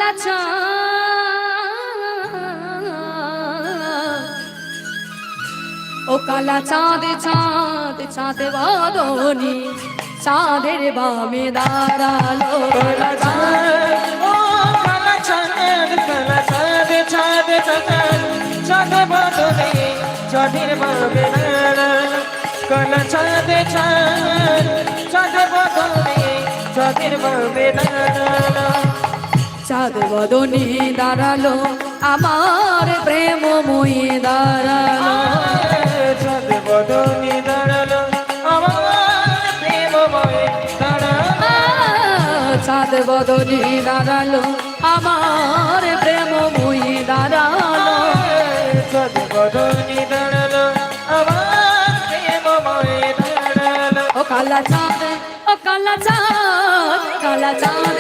কালা ও কালা চাঁদ চাঁদ চাঁদ বদনি চাঁদের বামে দাঁড়ালো কালা চাঁদ ও কালা চাঁদ চাঁদ চাঁদ চাঁদ বদনে চাঁদের বামে দাঁড়ালো কালা চাঁদ চাঁদ চাঁদ বদনে চাঁদের বামে দাঁড়ালো চাঁদ বদনি দাঁড়ালো আমার প্রেমময়ী দাঁড়ালো চাঁদ বদনে দাঁড়ালো আমার প্রেমময় দাঁড়ালো চাঁদ বদনি দাঁড়ালো আমার প্রেমময়ী দাঁড়ালো চাঁদ বদনে দাঁড়ালো আমার প্রেমময় দাঁড়ালো ও কালা চাঁদ ও কালা চাঁদ কালা চাঁদ